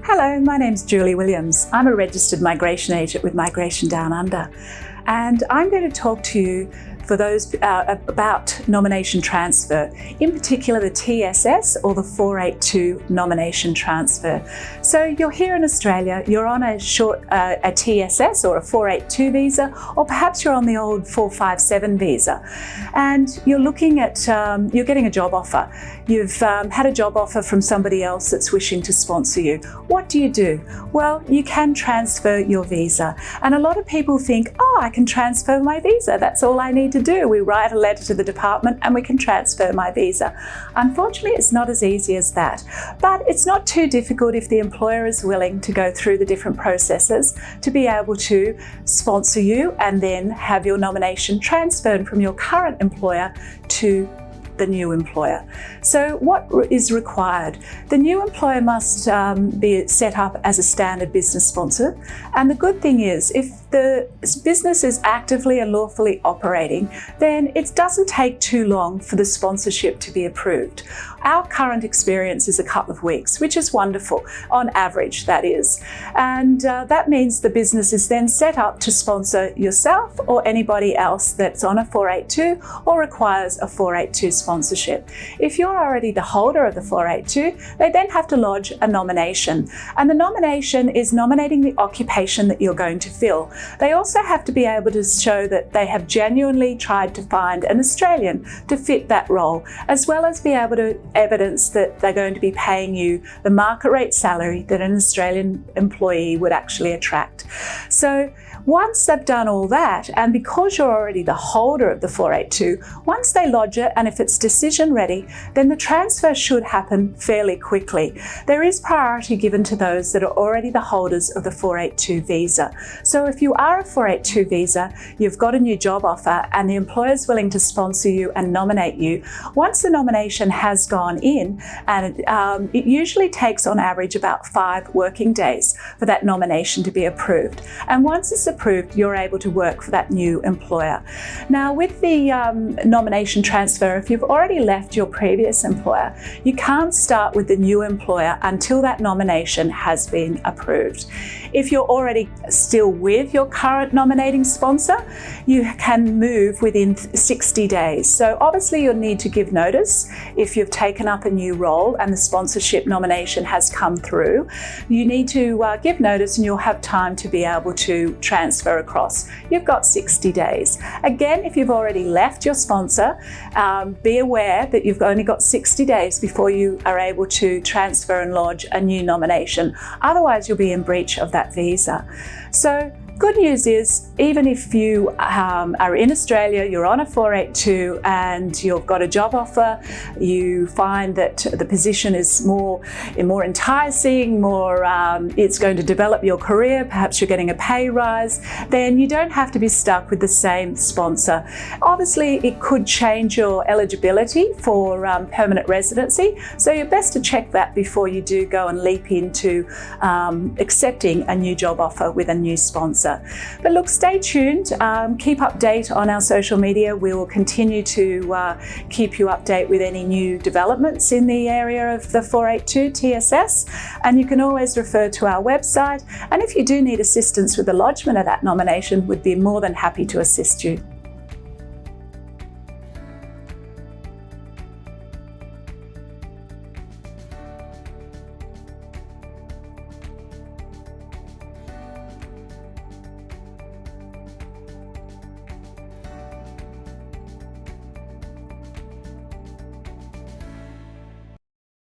Hello, my name's Julie Williams. I'm a registered migration agent with Migration Downunder, and I'm going to talk to you for those about nomination transfer, in particular the TSS or the 482 nomination transfer. So you're here in Australia, you're on a TSS or a 482 visa, or perhaps you're on the old 457 visa, and you're looking at, you're getting a job offer. You've had a job offer from somebody else that's wishing to sponsor you. What do you do? Well, you can transfer your visa. And a lot of people think, oh, I can transfer my visa. That's all I need to do. We write a letter to the department and we can transfer my visa. Unfortunately, it's not as easy as that. But it's not too difficult if the employer is willing to go through the different processes to be able to sponsor you and then have your nomination transferred from your current employer to the new employer. So what is required? The new employer must be set up as a standard business sponsor. And the good thing is, if the business is actively and lawfully operating, then it doesn't take too long for the sponsorship to be approved. Our current experience is a couple of weeks, which is wonderful, on average that is. And that means the business is then set up to sponsor yourself or anybody else that's on a 482 or requires a 482 sponsorship. If you're already the holder of the 482, they then have to lodge a nomination. And the nomination is nominating the occupation that you're going to fill. They also have to be able to show that they have genuinely tried to find an Australian to fit that role, as well as be able to evidence that they're going to be paying you the market rate salary that an Australian employee would actually attract. So once they've done all that, and because you're already the holder of the 482, once they lodge it and if it's decision ready, then the transfer should happen fairly quickly. There is priority given to those that are already the holders of the 482 visa. So if you are a 482 visa, you've got a new job offer and the employer is willing to sponsor you and nominate you, once the nomination has gone in, and it usually takes on average about 5 working days for that nomination to be approved. And once it's approved, you're able to work for that new employer. Now, with the nomination transfer, if you've already left your previous employer, you can't start with the new employer until that nomination has been approved. If you're already still with your current nominating sponsor, you can move within 60 days. So obviously you'll need to give notice if you've taken up a new role and the sponsorship nomination has come through. You need to give notice and you'll have time to be able to transfer across. You've got 60 days. Again, if you've already left your sponsor, be aware that you've only got 60 days before you are able to transfer and lodge a new nomination. Otherwise, you'll be in breach of that visa. So good news is, even if you are in Australia, you're on a 482 and you've got a job offer, you find that the position is more enticing, it's going to develop your career, perhaps you're getting a pay rise, then you don't have to be stuck with the same sponsor. Obviously, it could change your eligibility for permanent residency, so you're best to check that before you do go and leap into accepting a new job offer with a new sponsor. But look, stay tuned, keep update on our social media. We will continue to keep you update with any new developments in the area of the 482 TSS, and you can always refer to our website, and if you do need assistance with the lodgement of that nomination, we'd be more than happy to assist you.